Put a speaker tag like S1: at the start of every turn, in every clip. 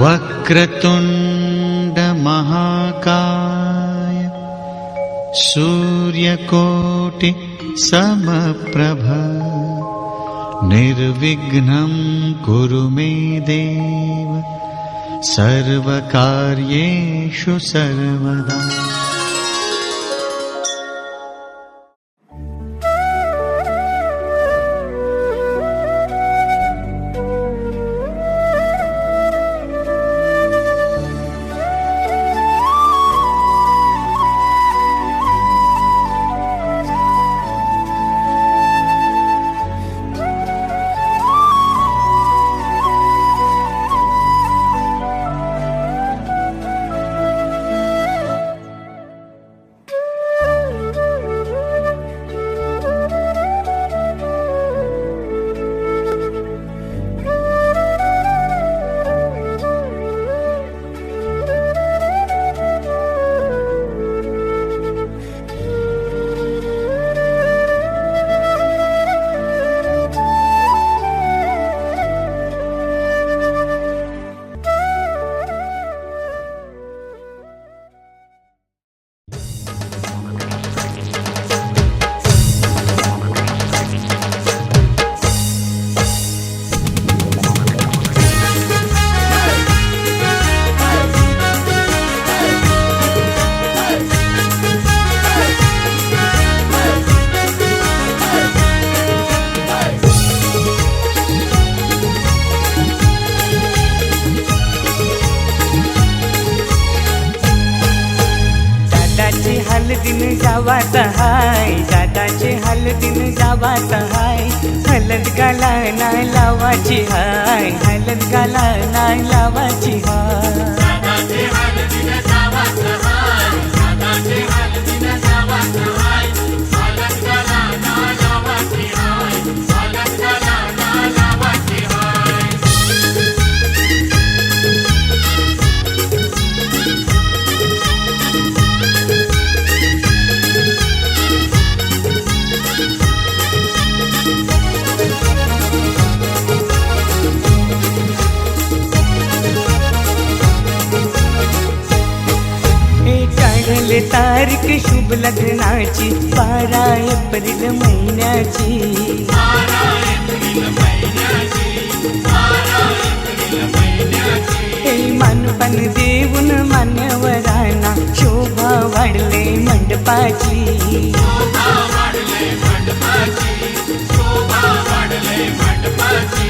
S1: वक्रतुंड महाकाय सूर्यकोटि समप्रभ निर्विघ्नं कुरु मे देव सर्वकार्येषु सर्वदा।
S2: दिन जावात हाय, दादाचे हलदीन जावात हाय, हलद गाला नाही लावाची हाय, हलद गाला नाही लावाची हाय, दादाचे हलदीन जावात हाय, दादाचे हलदीन जावात हाय, हलद गाला नाही लावाची हाय, हलद गाला नाही लावाची हाय। तारीख शुभ लग्नाची 12 एप्रिल महिन्याची, 12 एप्रिल महिन्याची, हे मानपान देऊन मान्यवरांना शोभा वाढले मंडपाची, शोभा वाढले मंडपाची, शोभा वाढले मंडपाची।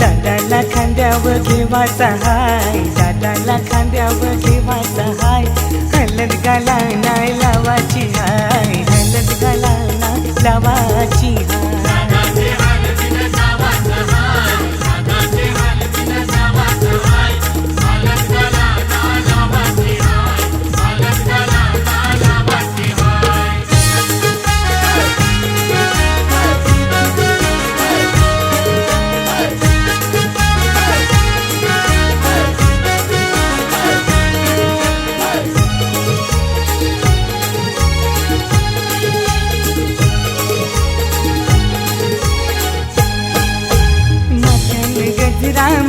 S2: दादाला खांद्यावर घेवाचा हाय, दादाला खांद्यावर घेवाचा हाय, हलद गाला नाही लावाची हाय, हलद गाला नाही लावाची हाय, दादाचे हलदीन जावात हाय, दादाचे हलदीन जावात हाय, हलद गाला नाही लावाची हाय, हलद गाला नाही लावाची हाय।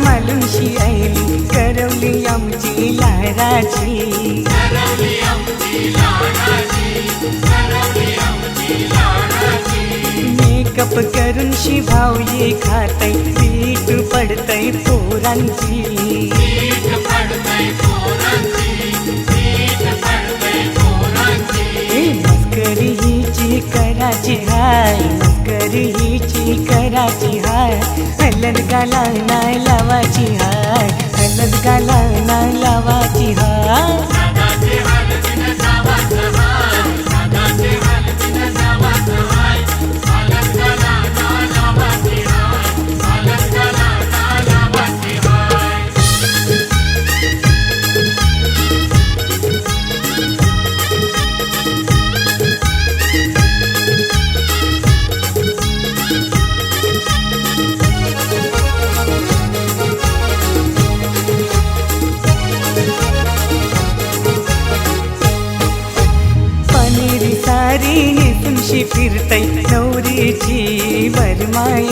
S2: मालुंशी आईली करवली आमची लाडाची, करवली आमची लाडाची, करवली आमची लाडाची। मेकअप करून शिभावये खातय, पीठ पडतय पोरांची, पीठ पडतय पोरांची, पीठ पडतय पोरांची। मस्करी हिची कराची हाय, मस्करी हिची कराची हाय, हलद गाला नाही लावाची हाय, हलद गाला नाही लावाची हाय, दादाचे हलदीन जावात हाय, दादाचे हलदीन जावात हाय, हलद गाला नाही लावाची हाय, हलद गाला नाही लावाची हाय। वरमाय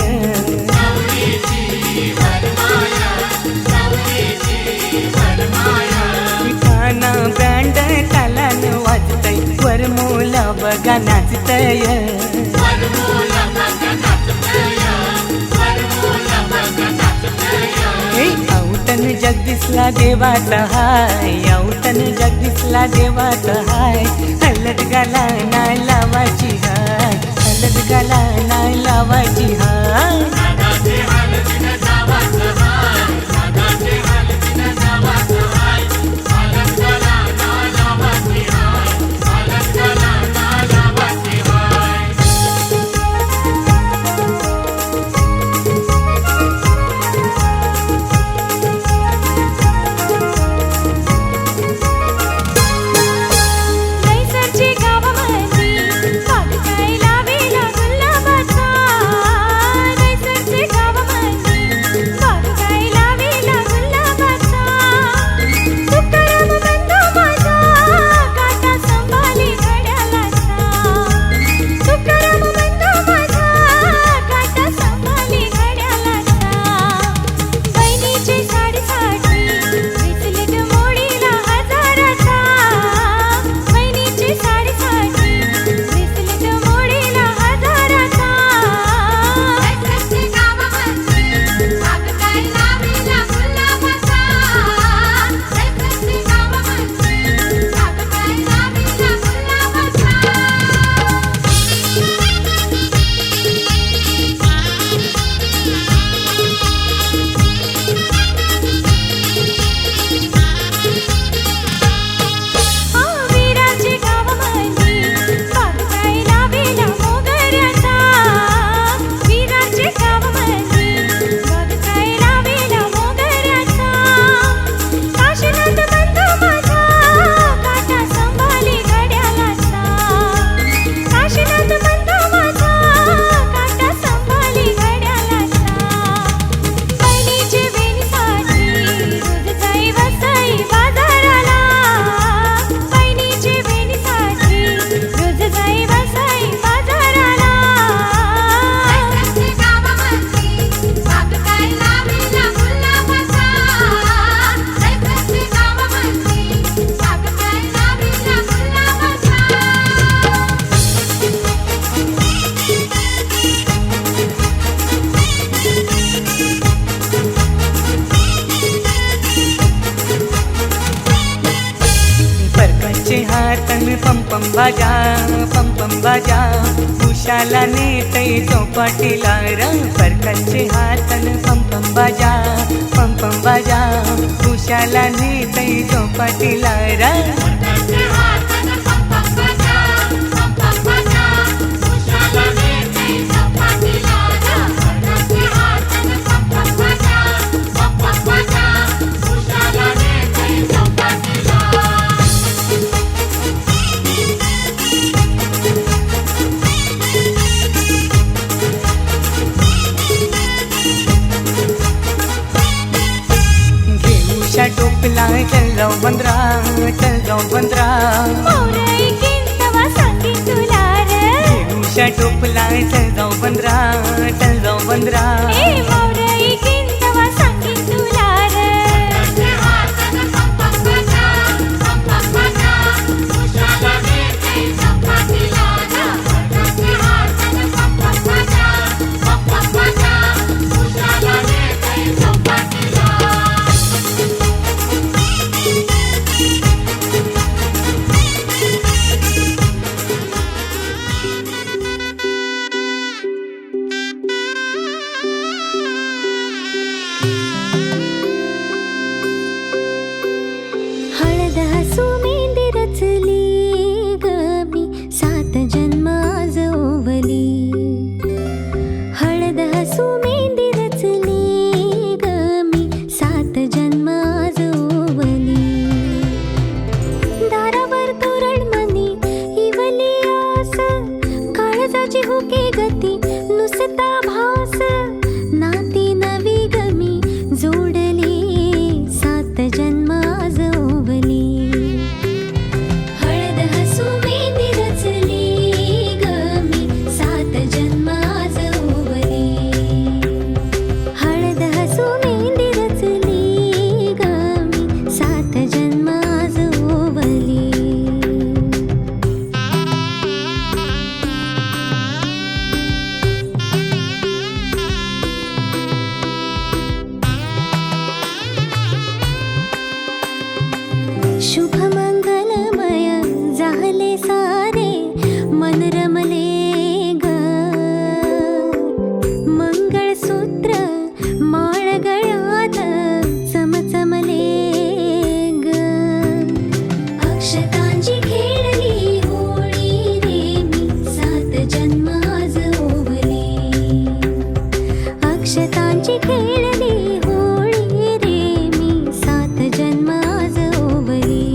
S2: खाना ब्रँड तालान वाजतय वरमोला बघा नाचतय औटन जगदीशला देवाचा हाय औटन जगदीशला देवाचा हाय हलद गाला नाय लावाची हाय हलद गाला नाय लावाची हाय पम पम बाजा उशाला नेतय चौपाटीला र परकाचे हातन पम बाजा उशाला नेतय चौपाटीला र टोपला चल जाऊ बंद्रा उषा टोपला चल जाऊ बंद्रा
S3: अक्षतांची खेळली होळी रे मी 7 जन्म आज ओवली.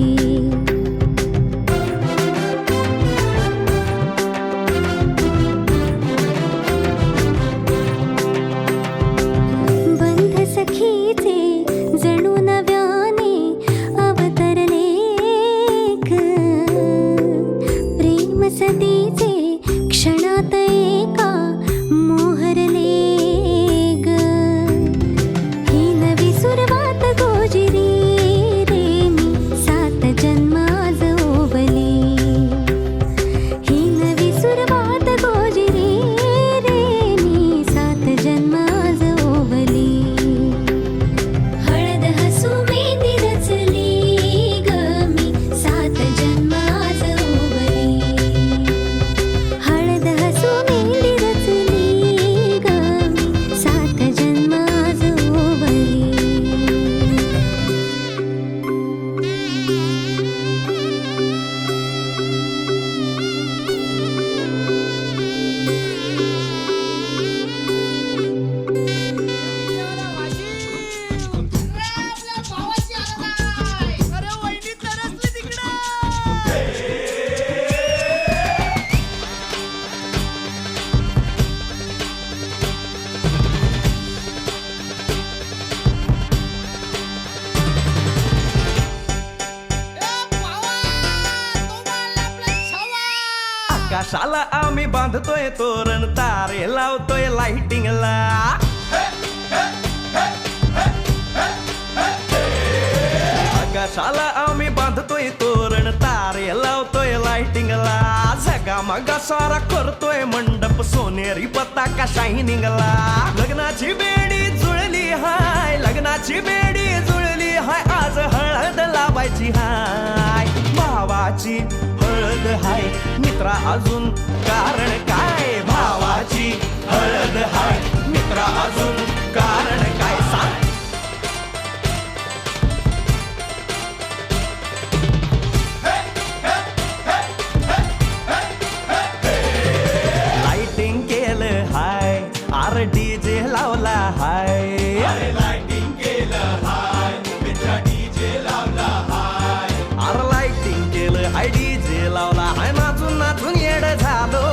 S3: बंध सखीचे जणू नव्याने अवतरले ग. प्रेम सदीचे क्षणात एका मोहरले ग. ही नवी सुरुवात गोजिरी रे मी 7 जन्म आज ओवली. ही नवी सुरुवात गोजिरी रे मी 7 जन्म आज ओवली. हळद हसू मेहंदी रचली ग मी 7 जन्म आज ओवली. हळद हसू मेहंदी रचली ग मी 7 जन्म आज ओवली.
S4: आकाशाला आम्ही बांधतोय तोरण तारे लावतोय लाइटिंगला. आकाशाला आम्ही बांधतोय तोरण तारे लावतोय लाइटिंगला. जगा मगा सारा करतोय मंडप सोनेरी पताका शायनिंगला. लग्नाची बेडी जुळली हाय, लग्नाची बेडी जुळली हाय. आज हळद लावायची हाय, भावाची हळद हाय. मित्रा अजून कारण काय, भावाची हळद हाय. मित्रा अजून कारण काय सांग. लाइटिंग केलं हाय, आर डीजे लावला हाय. लाइटिंग केलं हाय, मित्रा डीजे लावला हाय. आर लाइटिंग केलं हाय, डीजे लावला हाय. नाचून नाचून येड झालो.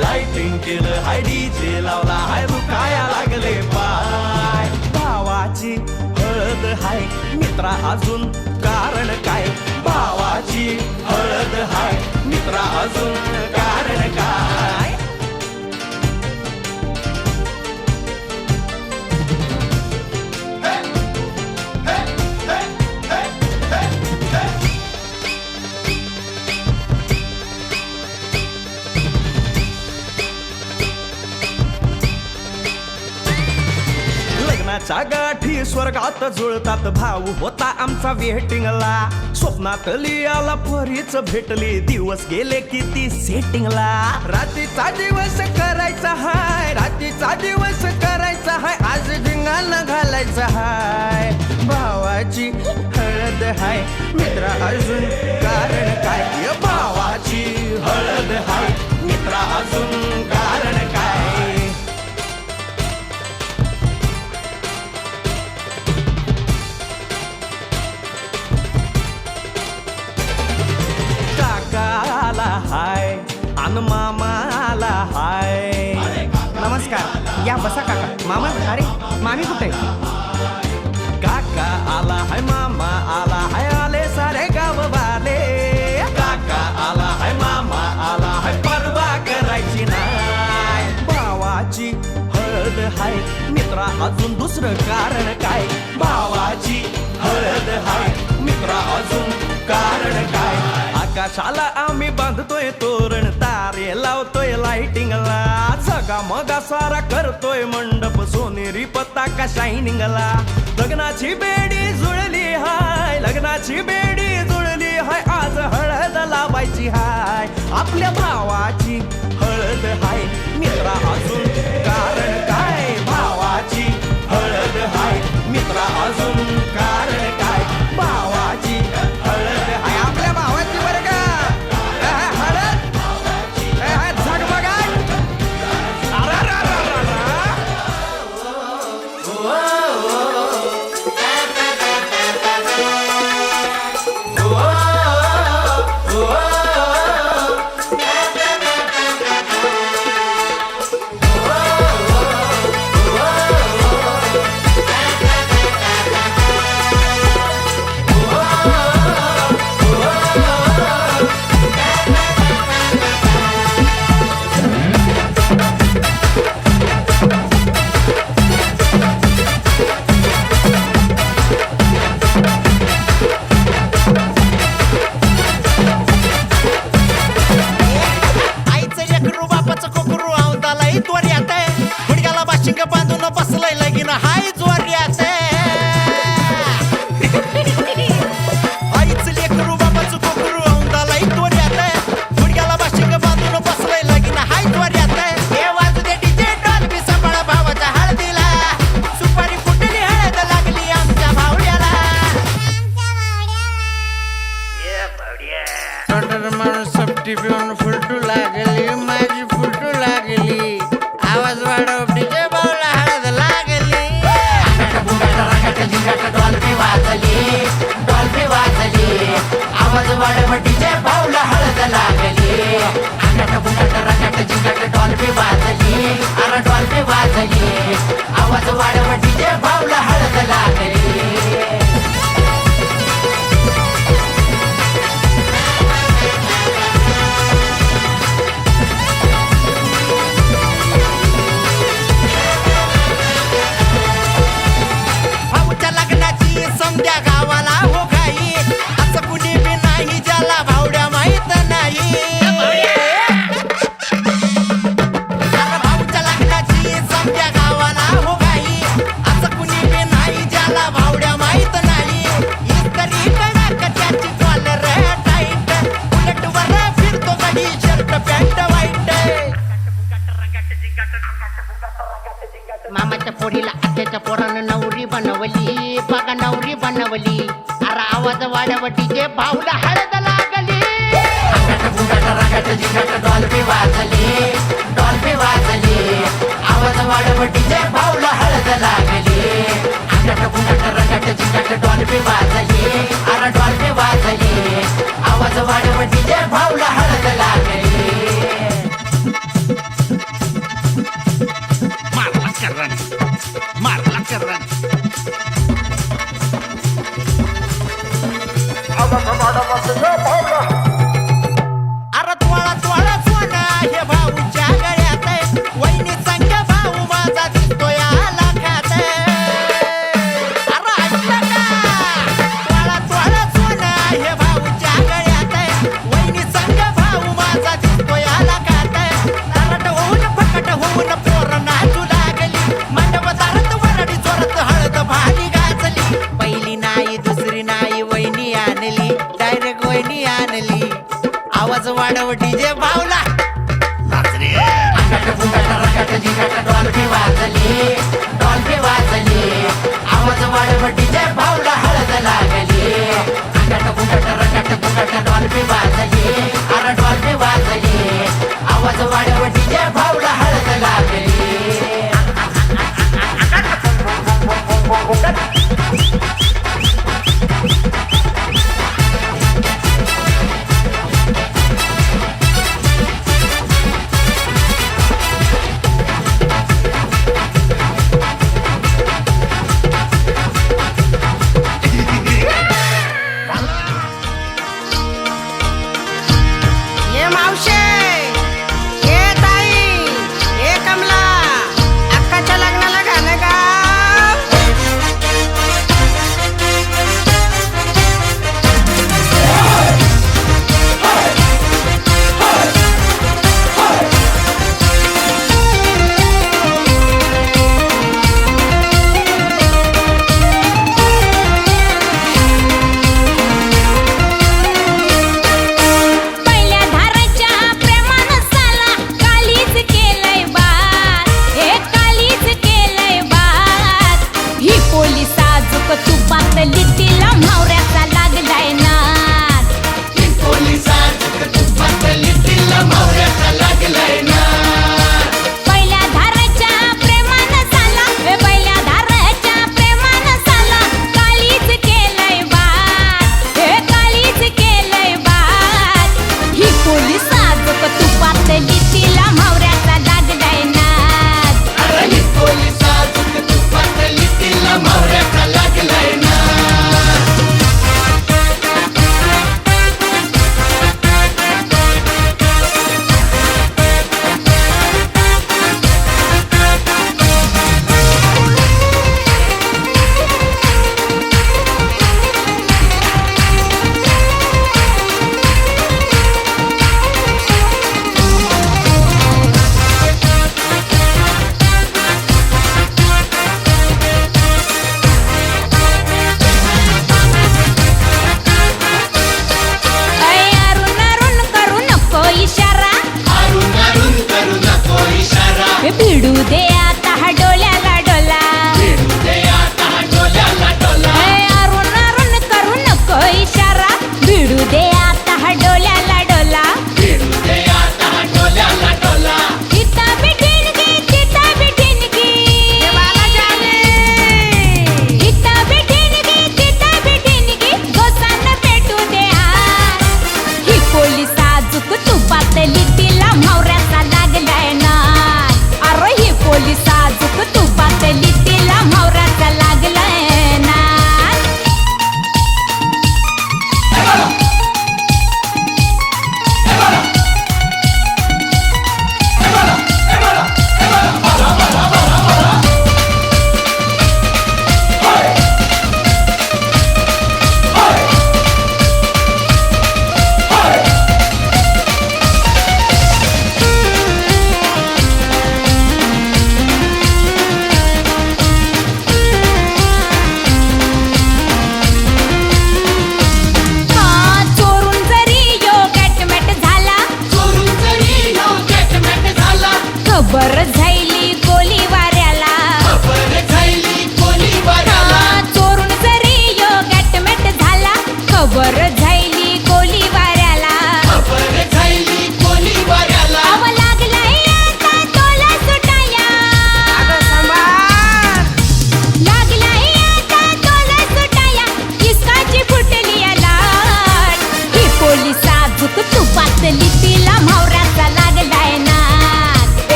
S4: लाइटिंग केलं हाय, डीजे लावला हाय. दुखाया लागले पाय. भावाची हळद हाय, मित्रा अजून कारण काय. भावाची हळद हाय, मित्रा अजून कारण काय. लग्नाच्या गाठी स्वर्गात जुळतात. भाऊ होता आमचा वेटिंगला. स्वप्नात लियाला परीच भेटली. दिवस गेले किती सेटिंगला. रात्रीचा दिवस करायचा हाय, रात्रीचा दिवस करायचा हाय. आज धिंगाणा घालायचा हाय. भावाची हळद हाय, मित्रा अजून कारण काय. भावाची हळद हाय, मित्रा अजून कारण काय. काकाला हाय अन मामाला हाय.
S2: नमस्कार, या बसा काका. मामा, अरे मामी कुठे?
S4: काका आला हाय, मामा आला हाय. आले सारे गाव वाले. काका आला हाय, मामा आला हाय. परवा करायची नाय. भावाची हळद हाय, मित्रा अजून दुसरं कारण काय. भावाची हळद हाय, मित्रा अजून कारण काय. आकाशाला आम्ही बांधतोय तोरण तारे लावतोय लाइटिंगला. जगा मगा सारा करतोय मंडप सोनेरी पताका शायनिंगला. लग्नाची बेडी जुळली हाय, लग्नाची बेडी जुळली हाय. आज हळद लावायची हाय, आपल्या भावाची हळद हाय. मित्रा अजून कारण काय. भावाची हळद हाय, मित्रा अजून कारण काय. भावाची हळद हाय, आपल्या भावाची बरं का. हळद झगमगाट.
S5: बाशिंग बांधून बसलंय लगीन हाय जोर्यात आईच लेकरू बाबाचं कोकरू औंदालाय तोऱ्यात गुडघ्याला बाशिंग बांधून बसलंय लगीन हाय जोर्यात हे वाजू दे डीजे डॉल्बी सांभाळा भावाच्या हळदीला सुपारी फुटली हळद लागली आमच्या भावड्याला
S6: माणूस सपटी पिऊन फुलटू लागली माझी फुलटू लागली आवाज वाढव डीजे बावला हळद लागली
S5: डॉल्बी वाजली आवाज वाढव डीजे भावला हळद लागली अंगठ बुंगट रंगट जिंगट डॉल्बी वाजली अरे डॉल्बी वाजली आवाज वाढव डीजे भावला हळद लागली भाऊच्या लग्नाची समध्या गावाला हो घाई असं कुणी बी नाही ज्याला भावड्या माहित नाही अरे भाऊच्या लग्नाची समध्या गावाला हो घाई असं कुणी बी नाही ज्याला भावड्या माहित नाही इस्त्री कडक त्याची कॉलर टाईट बुलेटवर फिरतो गडी शर्ट पॅन्ट वाईट
S6: मामाच्या पोरीला आत्याच्या पोरानं नवरी बनवली बघा नवरी बनवली अरे आवाज वाढव डीजे भाऊला हळद लागली
S5: डॉल्बी वाजली आवाज वाढव डीजे भाऊला हळद लागली अंगठ बुंगट रंगट जिंगट डॉल्बी वाजली अरे डॉल्बी वाजली आवाज वाढव डीजे भाऊला हळद लागली
S4: मारला करन
S5: अरे त्वळा त्वळा सोना हे भाऊच्या गळ्यात वहिनी संग भाऊ माझा दिसतोय आला खात अरे ऐकलं का त्वळा त्वळा सोना हे भाऊच्या गळ्यात वहिनी संग भाऊ माझा दिसतोय आला खात तरट होऊन फकट होऊन पोर नाचू लागली मंडप दारात वरडी चोरत हळद भाली गाजली पहिली नाही दुसरी नाही वहिनी आणली डायरेक्ट वहिनी आणली आवाज वाढव डीजे भावला अंगठ बुंगट रंगट जिंगट डॉल्बी वाजली आवाज वाढव डीजे भावला हळद लागली अंगठ बुंगट रंगट बुंगट डॉल्बी वाजली अरे डॉल्बी वाजली आवाज वाढव डीजे भावला हळद लागली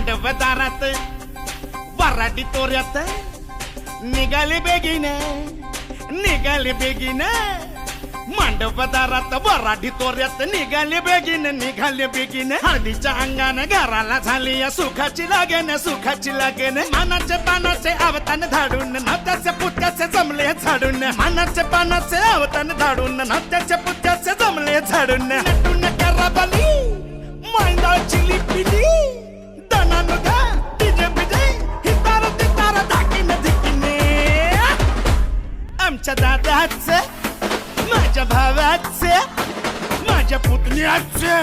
S5: मांडव दारात वराडी तोऱ्यात निघाले बेगीने मांडव दारात वराडी तोऱ्यात निघाले बेगीने हळदीच्या अंगाने घराला झाली या सुखाची लागेन मानाचे पानाचे आवतान धाडून नात्याचे पुत्याचे जमले झाडून मानाचे पानाचे आवतान धाडून नात्याचे पुत्याचे जमले झाडून नटून कराबली मांडाची लिपिली दनानुधा तिजे बिजे हितार तितार धाकीने धिकीने आमच्या दादाचे माझ्या भावाचे माझ्या पुतण्याचे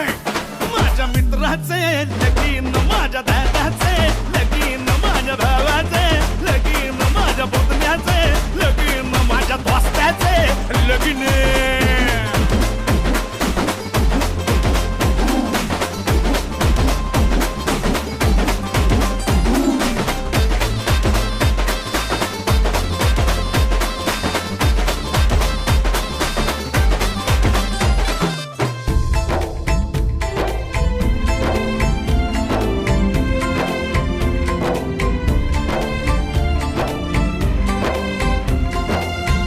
S5: माझ्या मित्राचे लगीन माझ्या दादाचे लगीन माझ्या भावाचे लगीन माझ्या पुतण्याचे लगीन माझ्या दोस्ताचे लगीन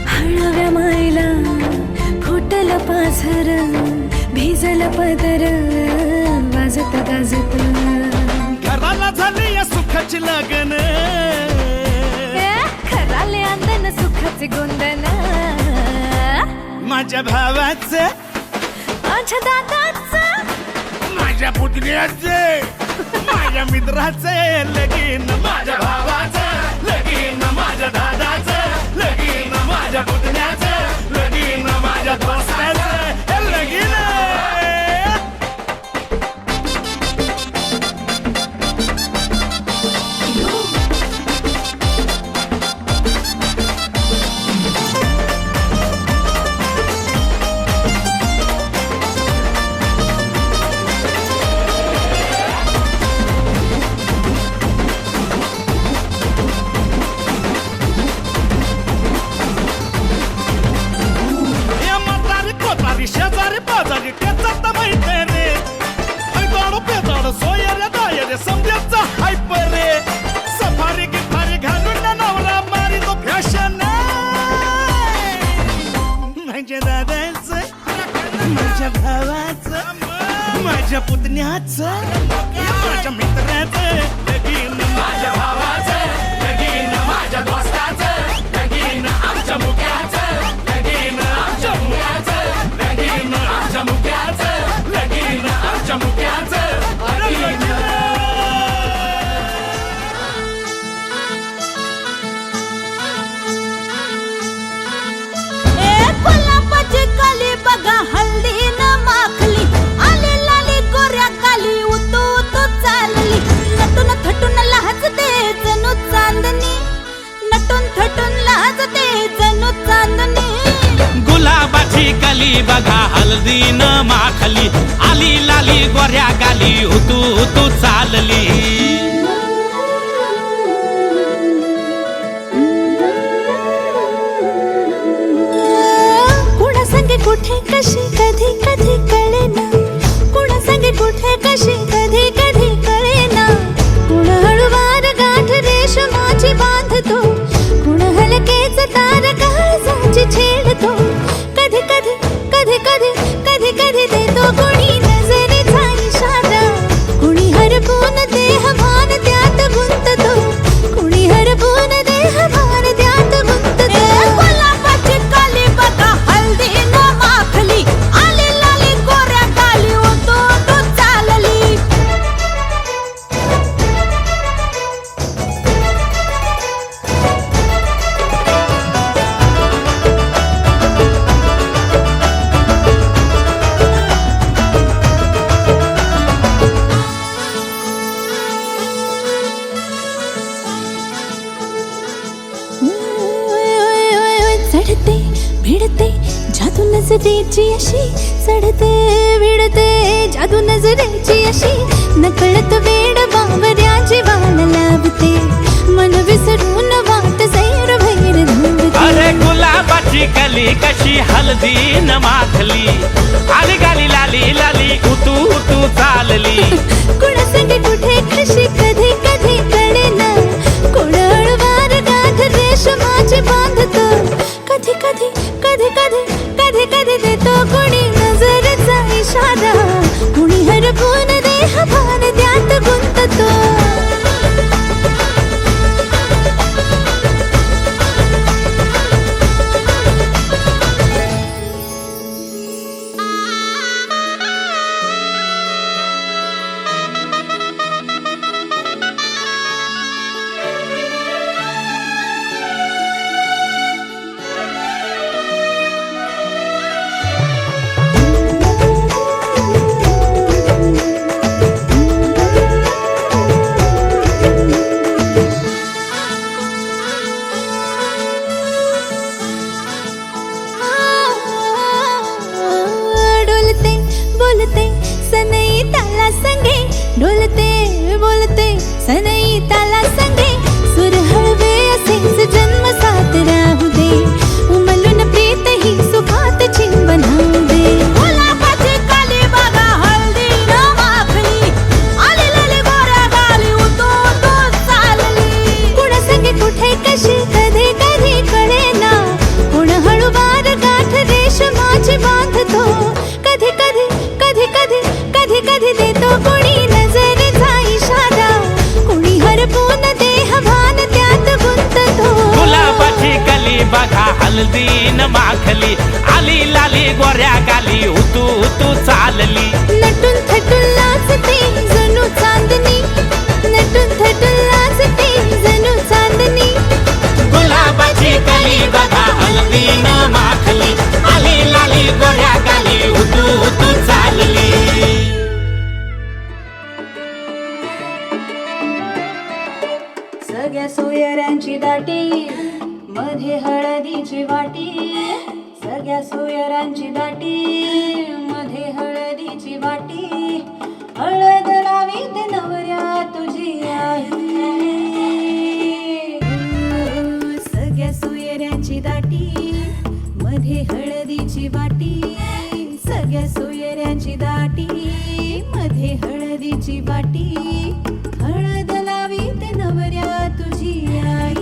S3: हळव्या मायला फुटल पाझर भिजल पदर वाजत गाजत
S5: घराला झाली या सुखाची लगन
S3: खराले अंदन सुखाचे गोंदन
S5: माझ्या भावाचे
S3: माझ्या दादाचं
S5: माझ्या पुतण्याचे माझ्या मित्राचे लगीन माझ्या भावाचे लगीन माझ्या दादाचे लगीन माझ्या पुतण्याचे लगीन माझ्या दोस्ताचे लगीन शेजारी पाजारी त्याचा माहिती रे ऐकाडू पेजाड सोयरे दायरे समजायचा हायपर रे सफारी गिफारी घालून नवरा मारी तो फॅशन माझ्या दादाचं माझ्या भावाचं माझ्या पुतण्याचं माझ्या मित्राचं लगीन माझ्या भावाचं लगीन माझ्या दोस्ताचं लगीन आमच्या मुक्याचं लगीन आमच्या मुक्याचं लगीन आमच्या मुक्याचं लगीन आमच्या मुक्याचं
S3: गुलाबाची काली बघा हल्ली न माखली आली लाली गोऱ्या काली उतू उतू चालली नटून थटून लाजते जणू चांदणी नटून थटून लाजते जणू चांदणी
S4: गुलाबाची कली बघा हल्दी न माखली आली लाली गोऱ्या गाली उतू उतू चालली
S3: कुणा संगे कुठे कशी कधी कधी कळेना कुणा संगे कुठे कशी कधी कधी कळेना कुण हळूवार गाठ रेशमाची बांधतो कुण हलकेच तार काळजाची छेडतो कधी कधी कधी कधी कधी कधी देतो कुणी नजरेचा इशारा कुणी हरपून देह भान त्यात गुंततो कुणी हरपून देह भान त्यात गुंततो गुलाबाची काली बघा हल्दी न माखली आली लाली गोऱ्या काली उतू उतू चालली चढते भिडते जादू नजरेची अशी चढते भिडते जादू नजरेची अशी नकळत वेड बावऱ्या जीवाला लाभते मन विसरून वाट सैर भैर धावते
S4: अरे गुलाबाची कली कशी हल्दी न माखली आली गाली लाली लाली उतू उतू चालली
S3: कुणा संगे कुठे कशी कधी बोलते सनई ताला संगे डोलते बोलते सनई ताला संगे सुर हळवे असेच जन्म साथ राहू दे उमलून प्रीत ही सुखात चिंबन होऊ दे गुलाबाची काली बघा हळदी न माखली आली लाली गोऱ्या गाली उतो तो चालली कुणा संगे कुठे कशी कधी कधी कळेना कुण हळूवार गाठ रेशमाची बांधतो कधी कधी कधी कधी कधी कधी देतो कोणी नजरेचा इशारा कोणी हरपून देह भान त्यात गुंततो
S4: गुलाबाची कली बघा हल्दी न माखली आली लाली गोऱ्या गाली उतू उतू चालली
S3: नटून थटून लाजते जणू चांदणी नटून थटून लाजते जणू चांदणी
S4: गुलाबाची कली बघा हल्दी न माखली आली लाली गोऱ्या गाली उतू उतू चालली
S3: सगळ्या सोयऱ्यांची दाटी मध्ये हळदीची वाटी सगळ्या सोयऱ्यांची दाटी मध्ये हळदीची वाटी हळद लावी ते नवऱ्या तुझी आई सगळ्या सोयऱ्यांची दाटी मध्ये हळदीची वाटी सगळ्या सोयऱ्यांची दाटी मध्ये हळदीची वाटी हळद लावी ते नवऱ्या तुझी आई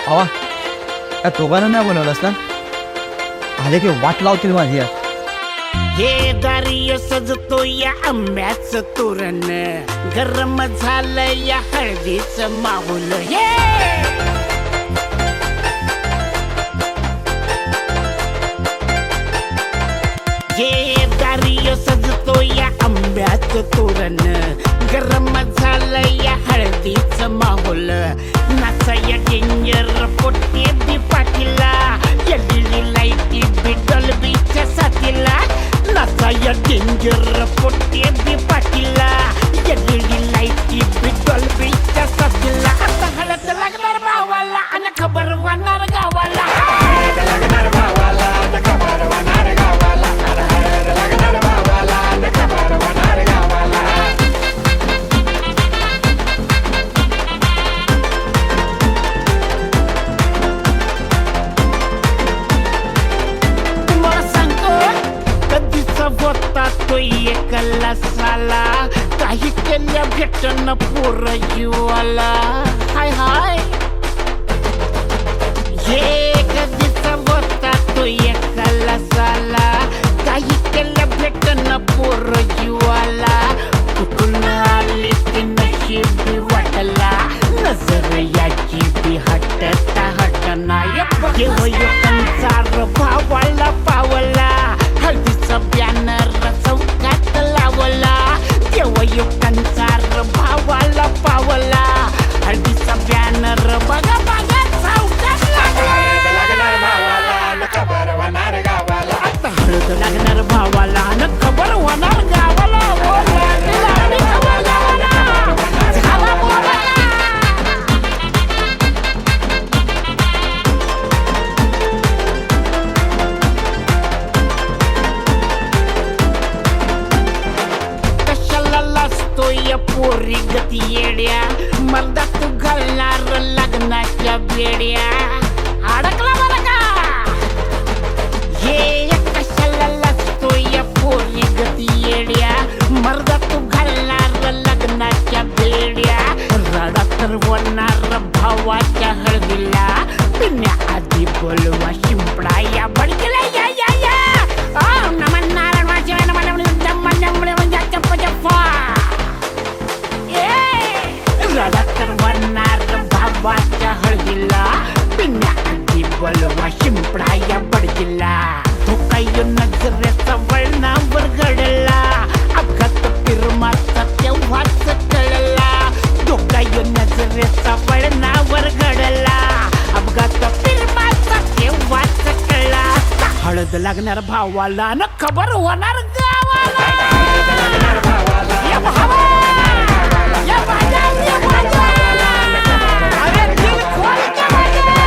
S7: आवा या दोघांना नाही बोलवलंस ना आले की वाट लावतील माझी यार.
S6: हे दारिय सजतो या आंब्याचं तोरण गरम झालं या हळदीचं माहोल हे हे दारिय सजतो या आंब्याचं तोरण गरम झालं या हळदीचं माहोल नाचा या डेंजर पोटे बी पाटीला एलईडी लाईटी बी डॉल्बीच्या साथीला नाचा या डेंजर पोटे बी पाटीला एलईडी लाईटी बी डॉल्बीच्या साथीला आता हळद लागणार भावाला आणि खबर होणार गावाला लागणार भावाला आणि खबर होणार गावाला लागणार भावाला आणि खबर होणार गावाला होता तो एकला साला काही केल्या भेटन पोर जीवाला हाय हाय हे कधीचा होता तो एकला साला काही केल्या भेटन पोर जीवाला कुठून आली ती नशीबी वाटला नजर याची बी हटता हटना कंचार भावाला पावला हळदीचा बॅनर चौकात लावला देवयुक्तांचा भावाला पावला हळदीचा बॅनर बघा बघा चौकात लागणार भावाला खबर होणार गावाला आता हळद लागणार भावाला न खबर होणार गावाला पोरी गती येड्या मर्दा तू घालणार लग्नाची येड्या अडकला बरं का हे कशाला लागतो या पोरी गती येड्या मर्दा तू घालणार लग्नाच्या बेड्या रडा तर वरणार भावाच्या हळदीला पिण्याआधी बोलवा शिंपडा या बडकीला या या या नमन नारायण वाशिवाय नमन रडा तर वरणार भावाच्या हळदीला पिण्याआधी बोलवा शिंपडा या बडकीला तो काही नजरेचा वळणावर घडला अपघात फिरमाचा तेव्हाच कळला तो काही नजरेचा वळणावर घडला अपघात फिरमाचा तेव्हाच कळला हळद लागणार भावाला न खबर होणार गावाला या भावा या बाजा या बाजा अरे दिल खोल के बाजा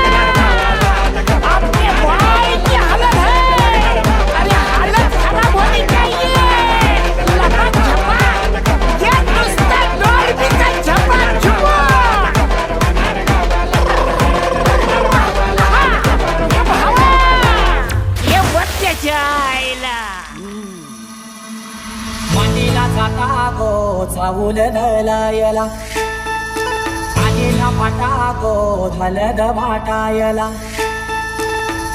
S6: अपने भाई की हालत है अरे हालत खराब होनी चाहिए लगा छपा ये नुसता डोल भी का छपा छुपा या भावा ये वत्याच्या आईला
S5: मांडीला जाता गो चावूल नलायला आजीला फाटा गो हलद वाटायला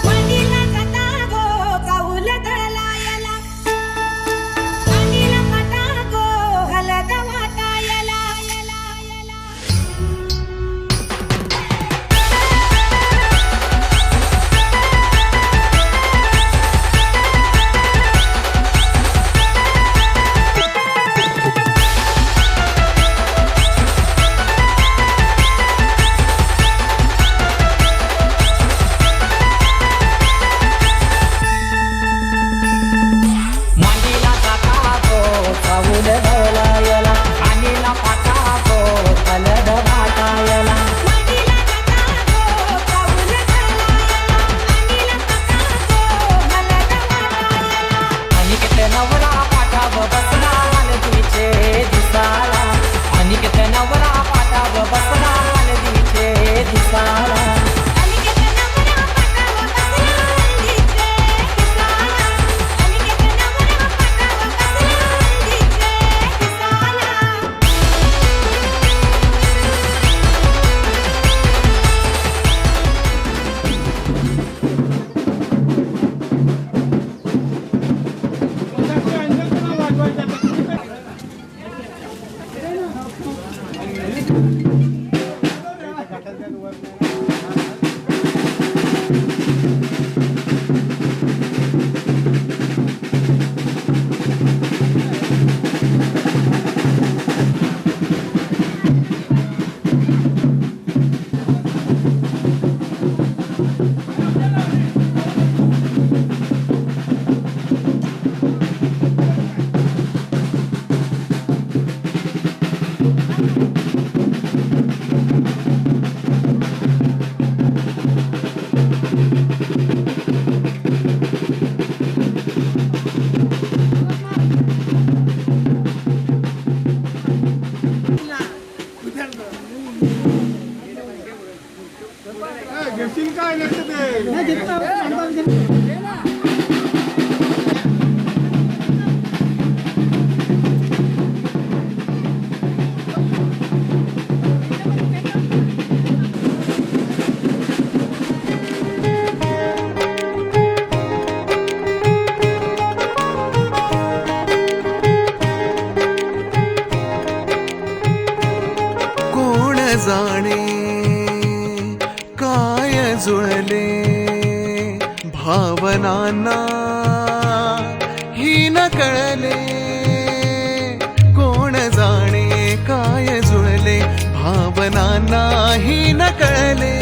S3: वडीला जाता गो काऊल दलायला वडीला जाता गो हलद वाटायला
S5: मांडीला जाता गो चावूल नलायला आजीला फाटा गो हलद वाटायला
S3: वडीला जाता गो काऊल दलायला वडीला जाता गो हलद वाटायला
S5: आणि किती नवरा पाठाव बसला हलदीचे दिसाला आणि किती नवरा पाठाव बसला हलदीचे दिसाला
S3: अनिकेत नवरा पाटाव बसला हल्दीचे दिसाला अनिकेत नवरा पाटाव बसला हल्दीचे दिसाला
S1: कोण जाणे काय जुळले भावनांना ही न कळले कोण जाणे काय जुळले भावनांना ही न कळले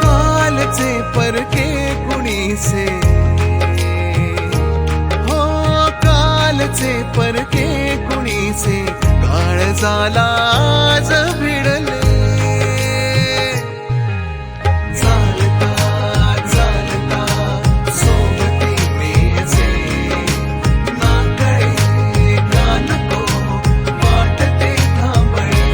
S1: कालचे परके कुणीसे हो कालचे परके कुणीसे काळ झाला आज भिडले चालता चालता सोबती मेचे ना कळे का नको वाटते थांबणे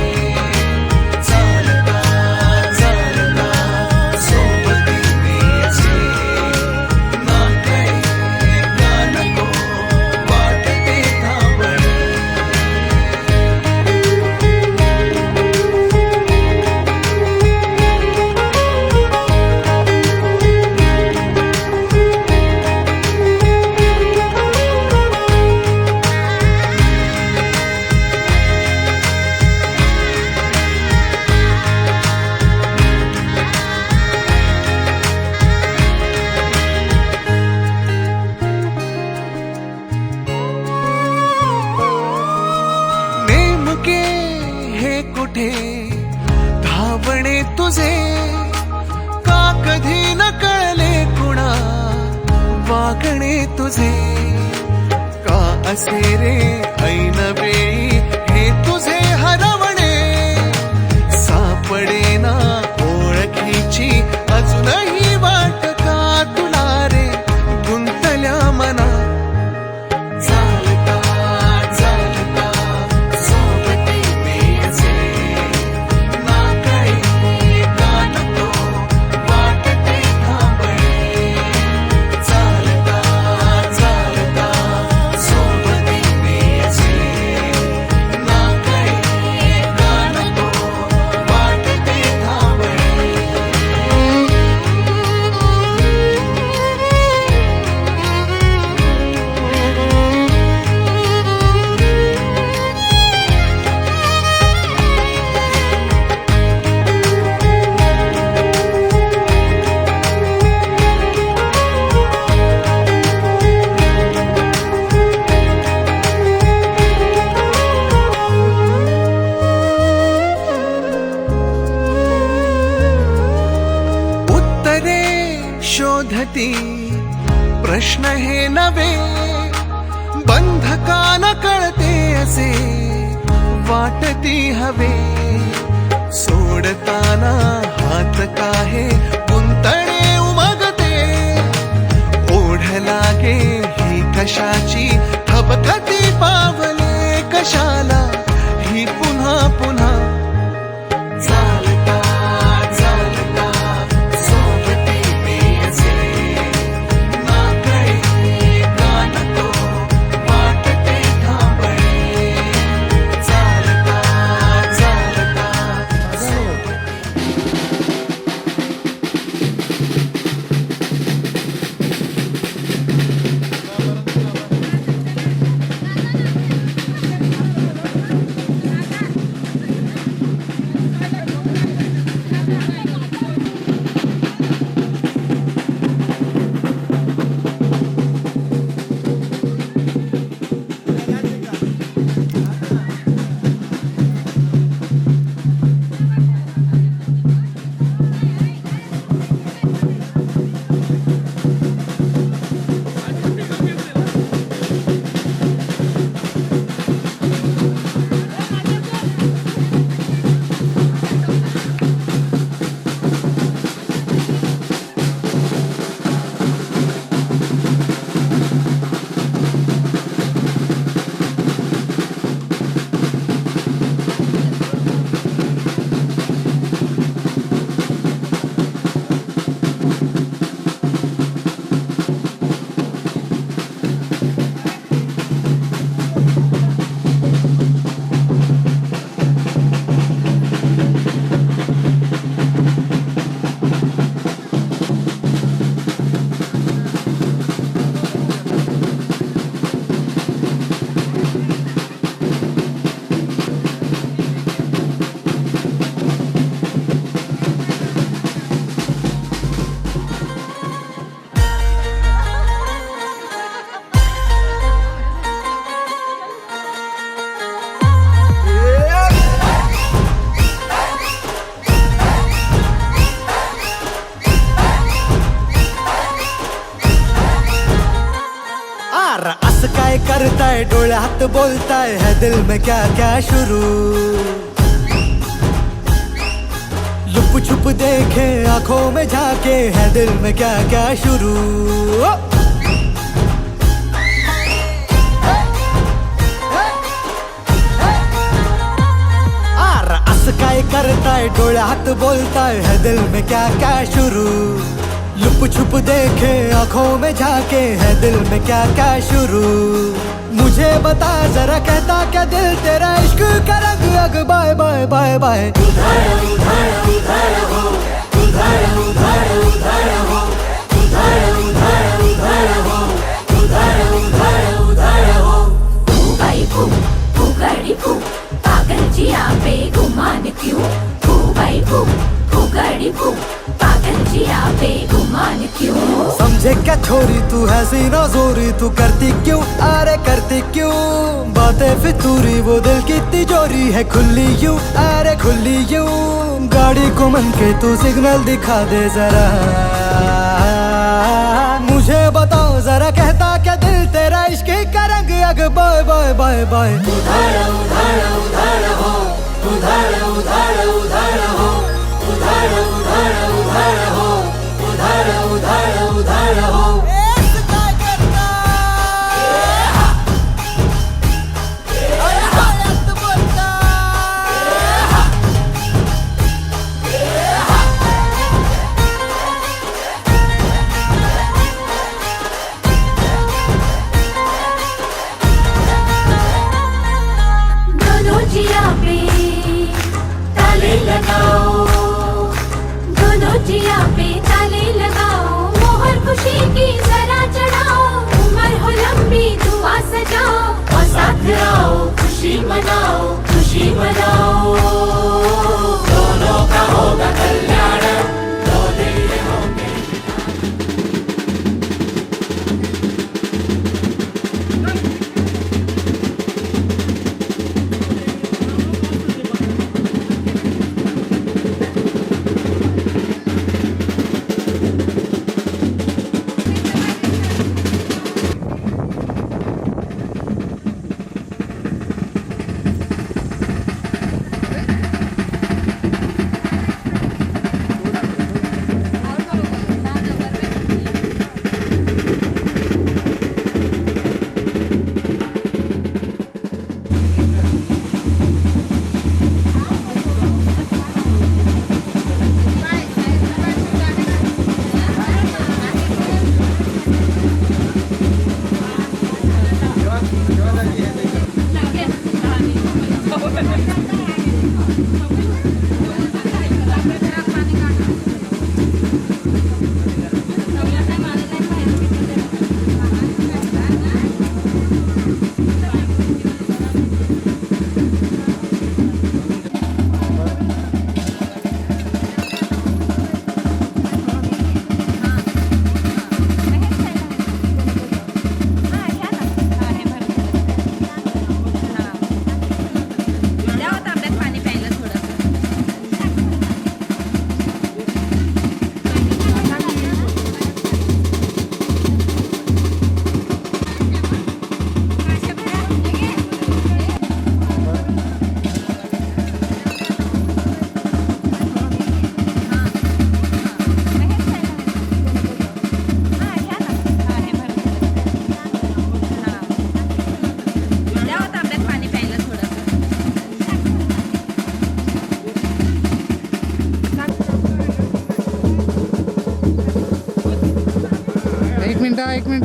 S1: कुठे धावणे तुझे का कधी न कळले कुणा वागणे तुझे का असे रे ऐन वेळी हे तुझे हरवणे सापडे ना ओळखीची अजूनही वाट का तुला रे गुंतल्या मना चालता चालता सोबती मेचे ना काही गाणतो वाटते थांबणे चालता चालता सोबती मेचे ना काही गाणतो वाटते थांबणे उत्तरे शोधती प्रश्न हे नवे बंधकान कळते असे वाटती हवे सोडताना हात काहे गुंतणे उमगते ओढ लागे ही कशाची खबखती पावले कशाला ही पुन्हा पुन्हा चालता चालता सोबती मेचे ना काही गाणतो वाटते थांबणे चालता चालता
S5: असं काय करताय डोळ्यात बोलताय है दिल में क्या क्या शुरू लुप छुप देखे आंखों में झाके है दिल में क्या क्या शुरू असं काय करताय डोळ्यात बोलताय है दिल में क्या क्या शुरू लुप छुप देखे आंखों में झाके है दिल में क्या क्या शुरू मुझे बता जरा कहता क्या दिल तेरा इश्क का रंग अग बाय बाय बाय बाय
S8: पागल जिया बेगुमान क्यों पागल जिया बेगुमान क्यों
S5: समझे क्या
S1: क्या छोरी तू है सीना जोरी, तू करती क्यों, अरे करती क्यों बातें फितूरी, वो दिल की तिजोरी है खुली यूं, अरे खुली यूं। गाड़ी को मन के तू सिग्नल दिखा दे जरा, मुझे बताओ जरा कहता क्या दिल तेरा इश्क का रंग अग बाय बाय बाय बाय। उधार उधार उधार हो, उधार उधार उधार हो, उधार उधार उधार हो, उधार उधार उधार हो।
S8: दोनों जिया पे ताले लगाओ, दोनों जिया पे ताले लगाओ, मोहर खुशी की जरा चढ़ाओ, उम्र हो लंबी दुआ सजाओ, और साथ आओ खुशी मनाओ, खुशी मनाओ। दोनों का होगा कल्याण, दो दिल होंगे।
S5: एक मिनिट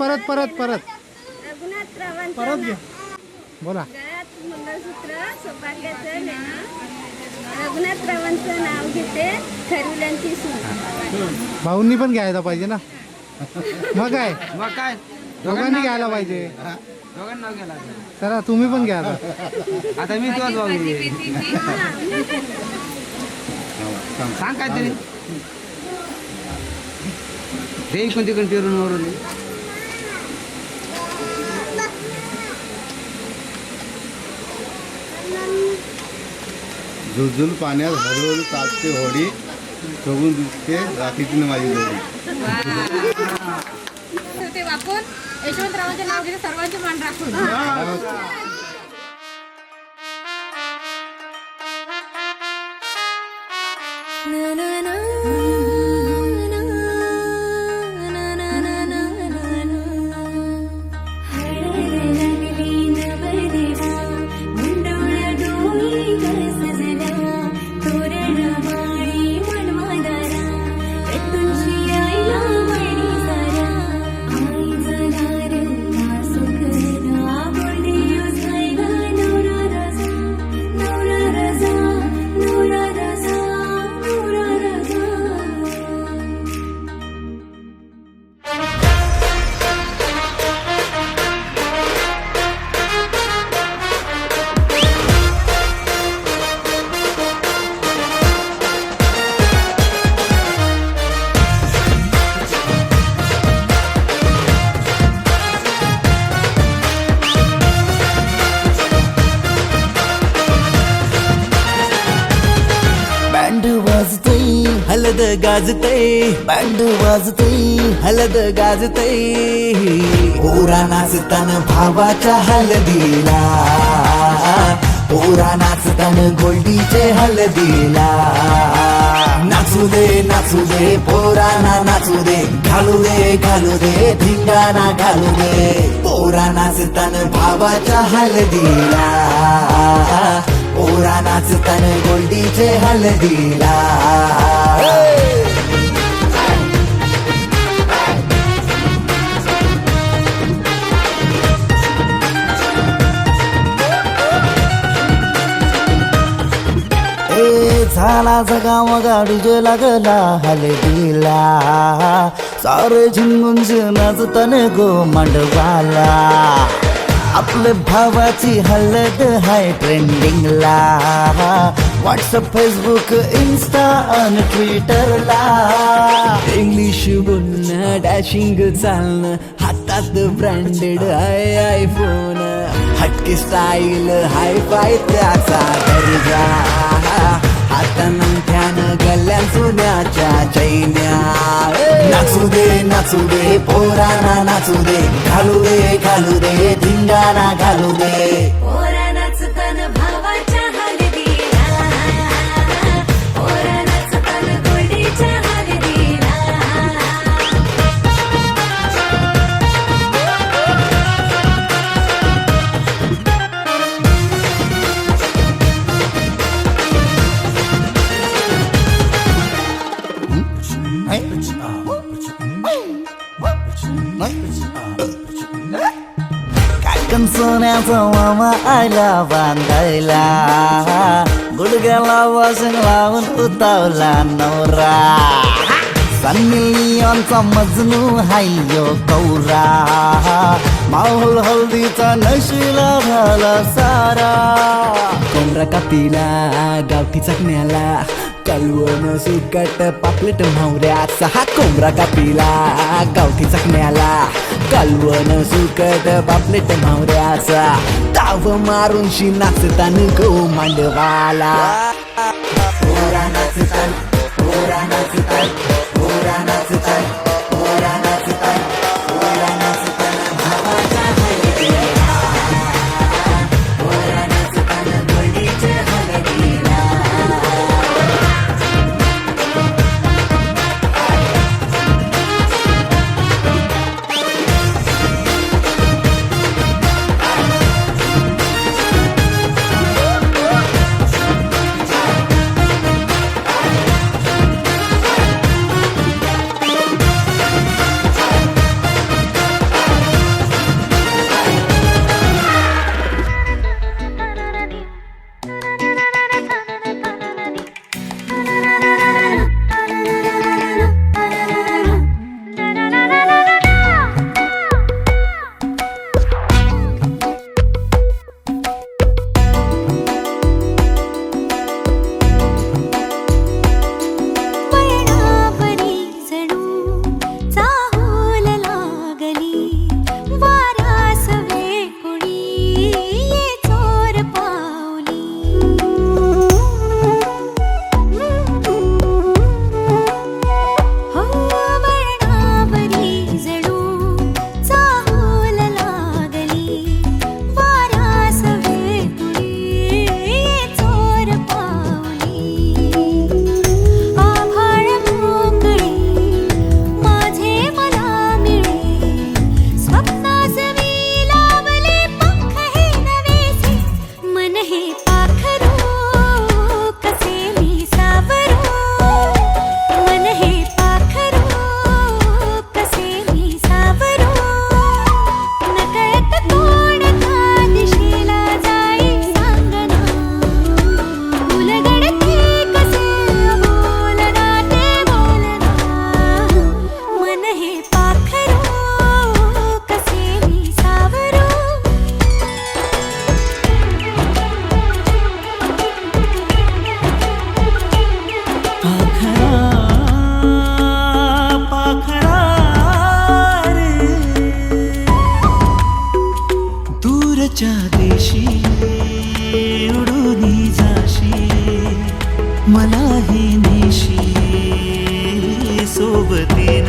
S9: परत घ्या बोला.
S3: मंगळसूत्र सौभाग्याचं रघुनाथरावांचं नाव घेते खरुल्यांची सून.
S9: भाऊंनी पण घ्यायला पाहिजे ना. मग काय
S2: मग काय
S9: दोघांनी घ्यायला पाहिजे.
S2: दोघांना नाव घ्यायला
S9: चला तुम्ही पण घ्या आता.
S2: आता मी तुझ्याच भाऊ सांग काय तरी ते कोणती कोणती वरून
S10: झुलझुल पाण्यात हळूहळू तापते होडी, बघून दिसते रात्रीतून माझी जोडी.
S8: ते वापरून यशवंतरावांचे नाव घेते सर्वांचे मान राखून.
S1: हलद गाजतय बँड वाजतय हलद गाजतय पोरा नाचतान भावाच्या हलदीला पोरा नाचतान गोल्डीचे हलदीला नाचू दे पोराना नाचू दे घालू दे धिंगाणा घालू दे पोरा नाचतान भावाच्या हलदीला पोरा नाचतान गोल्डीचे हलदीला झाला जगा मगा डीजे लागला हलदीला सारे झिंगुंज नाचतान गो मांडवाला आपल्या भावाची हलद हाय ट्रेंडिंगला व्हॉट्सअप फेसबुक इन्स्टा आणि ट्विटरला इंग्लिश बोलणं डॅशिंग चालणं हातात ब्रँडेड हाय आयफोन हटके स्टाईल हाय फाय त्याचा दर्जा हाता नंठ्यानं गल्ल्यान सोन्याच्या चैन्या नाचू दे पोराना नाचू दे घालू दे धिंगाणा घालू दे
S8: पोरा नाचतान भावाच्या हलदीला पोरा नाचतान गोडीच्या हलदीला
S1: काकण सोन्याचा मामा आला बांधायला गुडघ्याला वासंग लावून उतावला नवरा सन्नी लिओनचा मजनू हायो कौरा माहोल हल्दीचा नशिला झाला सारा कोंबरा कापीला गावठी चकण्याला कलवण सुकट पापलेट म्हावऱ्याचा हा कोंबरा कापीला गावठी चकण्याला कलवण सुकट पापलेट म्हावऱ्याचा ताव मारून शी नाचतान गो मांडवाला पोरा नाचतान पोरा नाचतान पोरा नाचतान पोरा नाचतान पोरा नाचतान भावाच्या हलदीला पोरा नाचतान गोडीच्या हलदीला
S5: सोबती